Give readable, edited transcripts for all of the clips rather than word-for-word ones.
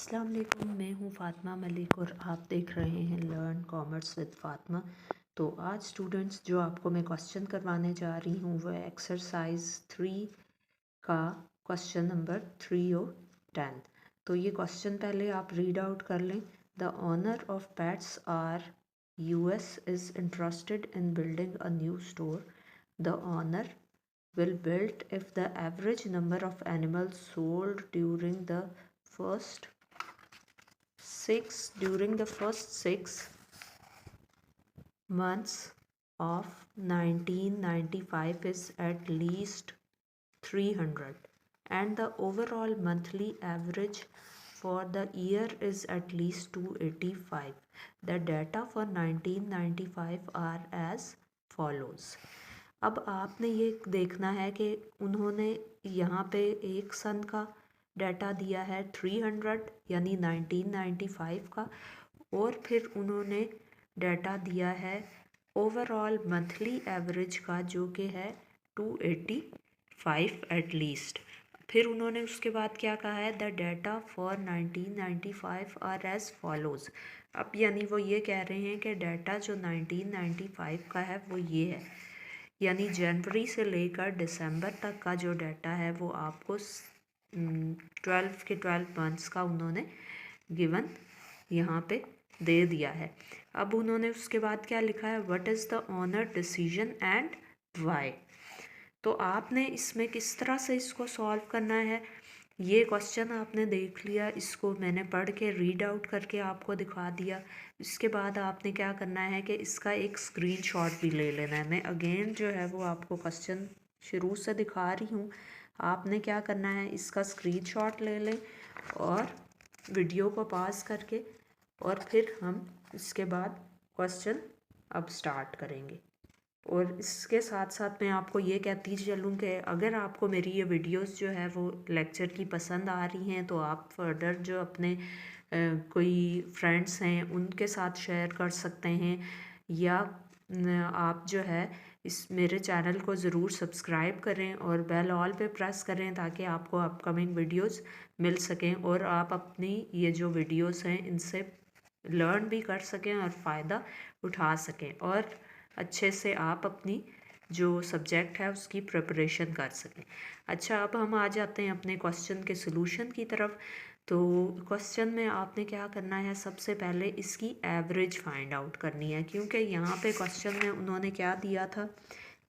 अस्सलाम वालेकुम, मैं हूँ फ़ातिमा मलिक और आप देख रहे हैं लर्न कॉमर्स विद फ़ातिमा। तो आज स्टूडेंट्स जो आपको मैं क्वेश्चन करवाने जा रही हूँ वह एक्सरसाइज 3 का क्वेश्चन नंबर 3 और 10। तो ये क्वेश्चन पहले आप रीड आउट कर लें। The owner of pets R US is interested in building a new store. The owner will build if the average number of animals sold first during the first 6 months of 1995 is at least 300 and the overall monthly average for the year is at least 285. The data for 1995 are as follows. अब आपने ये देखना है कि उन्होंने यहाँ पे एक सन का डाटा दिया है 300 यानी 1995 का, और फिर उन्होंने डाटा दिया है ओवरऑल मंथली एवरेज का जो कि है 285 एट लीस्ट। फिर उन्होंने उसके बाद क्या कहा है, the data for 1995 are as follows. अब यानी वो ये कह रहे हैं कि डाटा जो 1995 का है वो ये है, यानी जनवरी से लेकर दिसंबर तक का जो डाटा है वो आपको 12 मंथ्स का उन्होंने गिवन यहाँ पे दे दिया है। अब उन्होंने उसके बाद क्या लिखा है, what is the owner decision and why. तो आपने इसमें किस तरह से इसको सॉल्व करना है, ये क्वेश्चन आपने देख लिया, इसको मैंने पढ़ के रीड आउट करके आपको दिखा दिया। इसके बाद आपने क्या करना है कि इसका एक स्क्रीनशॉट भी ले लेना है। मैं अगेन जो है वो आपको क्वेश्चन शुरू से दिखा रही हूँ। आपने क्या करना है, इसका स्क्रीनशॉट ले लें और वीडियो को पॉज करके, और फिर हम इसके बाद क्वेश्चन अब स्टार्ट करेंगे। और इसके साथ साथ मैं आपको ये कहती चलूँ कि अगर आपको मेरी ये वीडियोस जो है वो लेक्चर की पसंद आ रही हैं तो आप फर्दर जो अपने कोई फ्रेंड्स हैं उनके साथ शेयर कर सकते हैं, या आप जो है इस मेरे चैनल को ज़रूर सब्सक्राइब करें और बेल ऑल पे प्रेस करें ताकि आपको अपकमिंग वीडियोस मिल सकें और आप अपनी ये जो वीडियोस हैं इनसे लर्न भी कर सकें और फ़ायदा उठा सकें और अच्छे से आप अपनी जो सब्जेक्ट है उसकी प्रिपरेशन कर सकें। अच्छा, अब हम आ जाते हैं अपने क्वेश्चन के सॉल्यूशन की तरफ। तो क्वेश्चन में आपने क्या करना है, सबसे पहले इसकी एवरेज फाइंड आउट करनी है, क्योंकि यहाँ पे क्वेश्चन में उन्होंने क्या दिया था,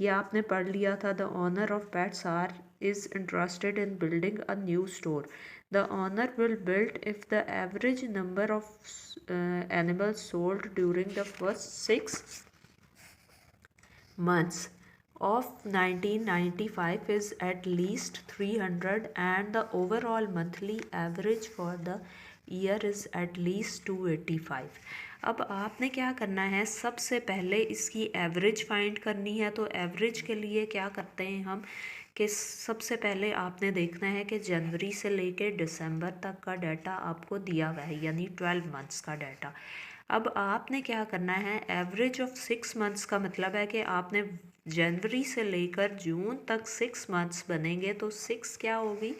ये आपने पढ़ लिया था। The owner of pets R is interested in building a new store. The owner will build if the average number of animals sold during the first 6 months of 1995 is at least 300 and the overall monthly average for the year is at least 285. अब आपने क्या करना है, सबसे पहले इसकी average find करनी है। तो एवरेज के लिए क्या करते हैं हम कि सबसे पहले आपने देखना है कि जनवरी से लेकर दिसंबर तक का डाटा आपको दिया हुआ है, यानी 12 मंथ्स का डाटा। अब आपने क्या करना है, एवरेज ऑफ 6 मंथ्स का मतलब है कि आपने जनवरी से लेकर जून तक 6 मंथ्स बनेंगे, तो 6 क्या होगी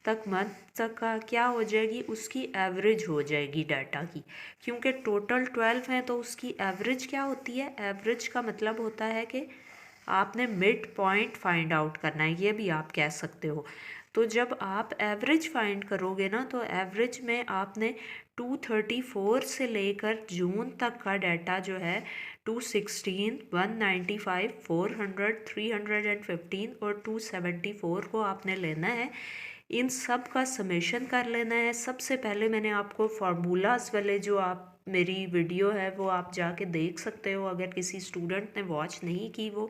तक मंथ तक का क्या हो जाएगी, उसकी एवरेज हो जाएगी डाटा की। क्योंकि टोटल 12 हैं तो उसकी एवरेज क्या होती है, एवरेज का मतलब होता है कि आपने मिड पॉइंट फाइंड आउट करना है, ये भी आप कह सकते हो। तो जब आप एवरेज फाइंड करोगे ना, तो एवरेज में आपने 234 से लेकर जून तक का डाटा जो है 216, 195, 400, 315 और 274 को आपने लेना है। इन सब का समेशन कर लेना है। सबसे पहले मैंने आपको फार्मूलाज वाले जो आप मेरी वीडियो है वो आप जाके देख सकते हो, अगर किसी स्टूडेंट ने वॉच नहीं की वो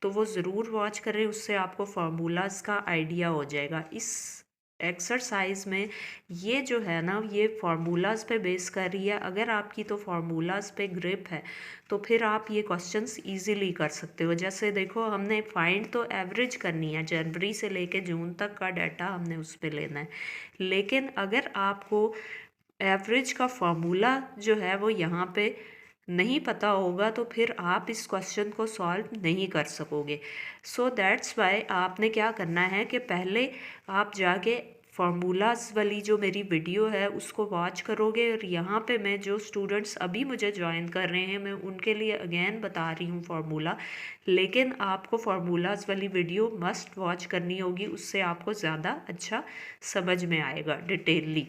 तो वो ज़रूर वॉच करें, उससे आपको फार्मूलाज का आइडिया हो जाएगा। इस एक्सरसाइज में ये जो है ना, ये फार्मूलाज पे बेस कर रही है। अगर आपकी तो फार्मूलाज पे ग्रिप है तो फिर आप ये क्वेश्चंस इजीली कर सकते हो। जैसे देखो, हमने फाइंड तो एवरेज करनी है, जनवरी से लेके जून तक का डाटा हमने उस पर लेना है, लेकिन अगर आपको एवरेज का फार्मूला जो है वो यहाँ पे नहीं पता होगा तो फिर आप इस क्वेश्चन को सॉल्व नहीं कर सकोगे। सो दैट्स वाई आपने क्या करना है कि पहले आप जाके फार्मूलाज वाली जो मेरी वीडियो है उसको वॉच करोगे, और यहाँ पे मैं जो स्टूडेंट्स अभी मुझे ज्वाइन कर रहे हैं मैं उनके लिए अगेन बता रही हूँ फार्मूला, लेकिन आपको फार्मूलाज वाली वीडियो मस्ट वॉच करनी होगी, उससे आपको ज़्यादा अच्छा समझ में आएगा डिटेलली।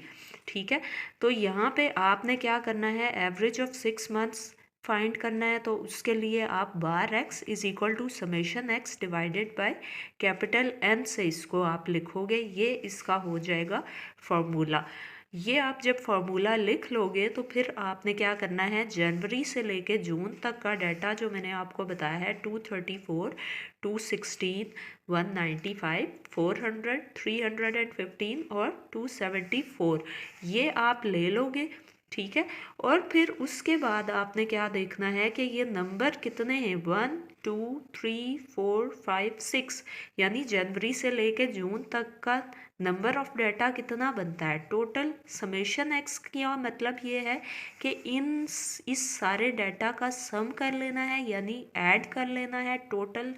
ठीक है, तो यहाँ पे आपने क्या करना है, एवरेज ऑफ 6 मंथ्स फाइंड करना है। तो उसके लिए आप bar x is equal to summation x divided by capital N से इसको आप लिखोगे, ये इसका हो जाएगा फार्मूला। ये आप जब फार्मूला लिख लोगे तो फिर आपने क्या करना है, जनवरी से लेके जून तक का डाटा जो मैंने आपको बताया है 234, 216, 195, 400, 315 और 274, ये आप ले लोगे। ठीक है, और फिर उसके बाद आपने क्या देखना है कि ये नंबर कितने हैं, 1 2 3 4 5 6, यानी जनवरी से लेके जून तक का नंबर ऑफ डाटा कितना बनता है टोटल। समेशन एक्स का मतलब ये है कि इस सारे डाटा का सम कर लेना है, यानी ऐड कर लेना है, टोटल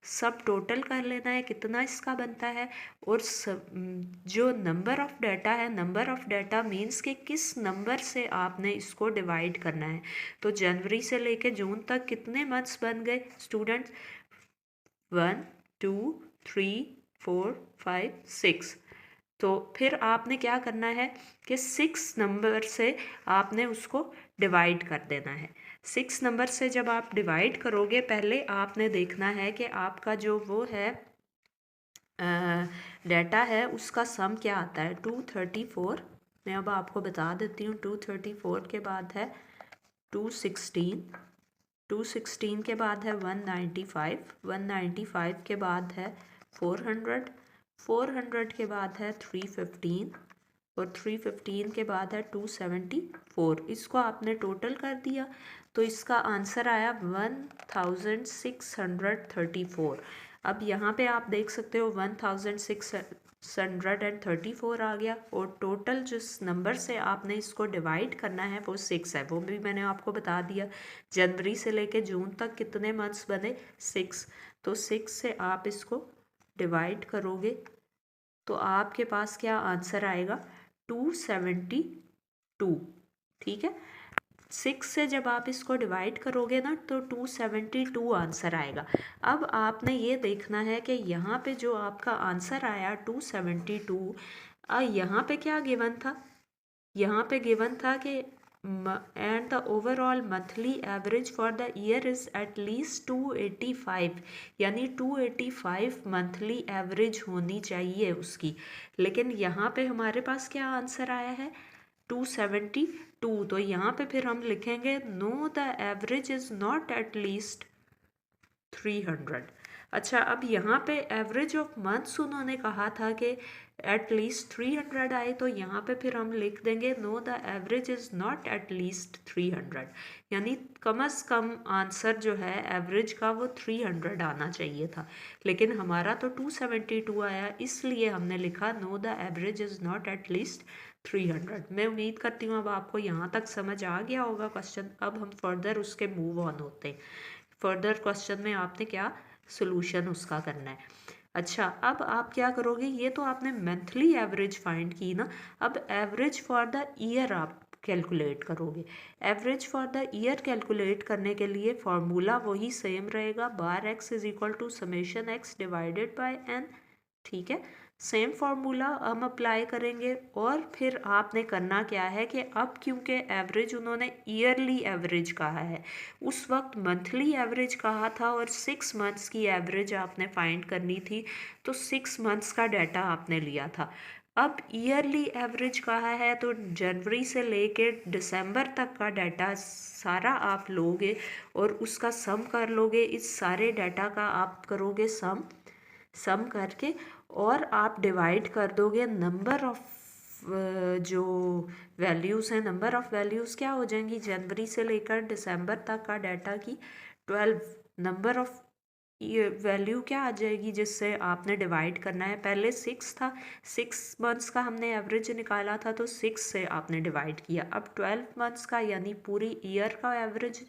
सब टोटल कर लेना है कितना इसका बनता है। और जो नंबर ऑफ डाटा है, नंबर ऑफ डाटा मीन्स कि किस नंबर से आपने इसको डिवाइड करना है। तो जनवरी से लेके जून तक कितने मंथ्स बन गए स्टूडेंट्स, 1 2 3 4 5 6। तो फिर आपने क्या करना है कि 6 नंबर से आपने उसको डिवाइड कर देना है। 6 नंबर से जब आप डिवाइड करोगे, पहले आपने देखना है कि आपका जो वो है डाटा है उसका सम क्या आता है, 234। मैं अब आपको बता देती हूँ, 234 के बाद है 216, 216 के बाद है 195, 195 के बाद है 400, 400 के बाद है 315 और 315 के बाद है 274। इसको आपने टोटल कर दिया तो इसका आंसर आया 1634। अब यहाँ पे आप देख सकते हो 1634 आ गया, और टोटल जिस नंबर से आपने इसको डिवाइड करना है वो 6 है, वो भी मैंने आपको बता दिया। जनवरी से लेके जून तक कितने मंथ्स बने, 6। तो 6 से आप इसको डिवाइड करोगे तो आपके पास क्या आंसर आएगा, 272। ठीक है, 6 से जब आप इसको डिवाइड करोगे ना तो 272 आंसर आएगा। अब आपने ये देखना है कि यहाँ पे जो आपका आंसर आया 272, यहाँ पे क्या गिवन था, यहाँ पे गिवन था कि and the overall monthly average for the year is at least 285, यानी 285 मंथली एवरेज होनी चाहिए उसकी। लेकिन यहाँ पे हमारे पास क्या आंसर आया है, 272। तो यहाँ पे फिर हम लिखेंगे know the average is not at least 300। अच्छा, अब यहाँ पे एवरेज ऑफ मंथ्स उन्होंने कहा था कि एट लीस्ट 300 आए, तो यहाँ पे फिर हम लिख देंगे know the average is not at least 300, यानी कम अज़ कम आंसर जो है एवरेज का वो 300 आना चाहिए था, लेकिन हमारा तो 272 आया, इसलिए हमने लिखा know the average is not at least 300। मैं उम्मीद करती हूँ अब आपको यहाँ तक समझ आ गया होगा क्वेश्चन। अब हम फर्दर उसके मूव ऑन होते हैं। फर्दर क्वेश्चन में आपने क्या सोल्यूशन उसका करना है। अच्छा, अब आप क्या करोगे, ये तो आपने मंथली एवरेज फाइंड की ना, अब एवरेज फॉर द ईयर आप कैलकुलेट करोगे। Average for the year calculate करने के लिए फॉर्मूला वही सेम रहेगा, bar x is equal to summation x divided by n. ठीक है, सेम फार्मूला हम अप्लाई करेंगे। और फिर आपने करना क्या है कि अब क्योंकि एवरेज उन्होंने ईयरली एवरेज कहा है, उस वक्त मंथली एवरेज कहा था और 6 मंथ्स की एवरेज आपने फाइंड करनी थी, तो 6 मंथ्स का डाटा आपने लिया था। अब ईयरली एवरेज कहा है तो जनवरी से लेके दिसंबर तक का डाटा सारा आप लोगे और उसका सम कर लोगे। इस सारे डाटा का आप करोगे सम करके, और आप डिवाइड कर दोगे नंबर ऑफ जो वैल्यूज़ हैं, नंबर ऑफ वैल्यूज़ क्या हो जाएंगी, जनवरी से लेकर दिसंबर तक का डाटा की 12, नंबर ऑफ ये वैल्यू क्या आ जाएगी जिससे आपने डिवाइड करना है। पहले 6 था, 6 मंथ्स का हमने एवरेज निकाला था तो 6 से आपने डिवाइड किया। अब 12 मंथ्स का यानी पूरी ईयर का एवरेज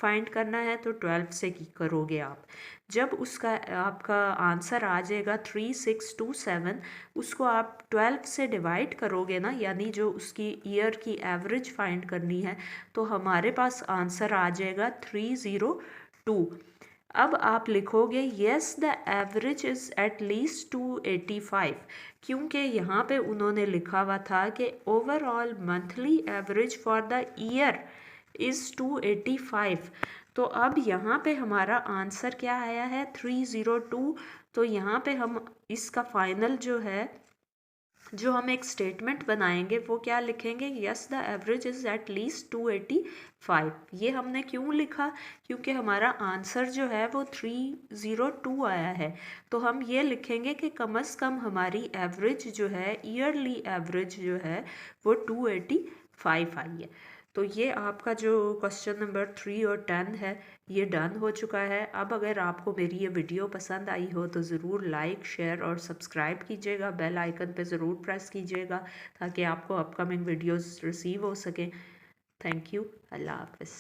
फाइंड करना है तो 12 से करोगे आप। जब उसका आपका आंसर आ जाएगा 3627, उसको आप 12 से डिवाइड करोगे ना, यानी जो उसकी ईयर की एवरेज फाइंड करनी है, तो हमारे पास आंसर आ जाएगा 302। अब आप लिखोगे yes the average is at least 285, क्योंकि यहाँ पे उन्होंने लिखा हुआ था कि overall monthly average for the year is 285। तो अब यहाँ पे हमारा आंसर क्या आया है 302। तो यहाँ पे हम इसका फाइनल जो हम एक स्टेटमेंट बनाएंगे वो क्या लिखेंगे, yes the average is at least 285। ये हमने क्यों लिखा, क्योंकि हमारा आंसर जो है वो 302 आया है। तो हम ये लिखेंगे कि कम से कम हमारी एवरेज जो है, ईयरली एवरेज जो है वो 285 आई है। तो ये आपका जो क्वेश्चन नंबर 3 और 10 है ये डन हो चुका है। अब अगर आपको मेरी ये वीडियो पसंद आई हो तो ज़रूर लाइक, शेयर और सब्सक्राइब कीजिएगा। बेल आइकन पे ज़रूर प्रेस कीजिएगा ताकि आपको अपकमिंग वीडियोस रिसीव हो सकें। Thank you. अल्लाह हाफ़िज़।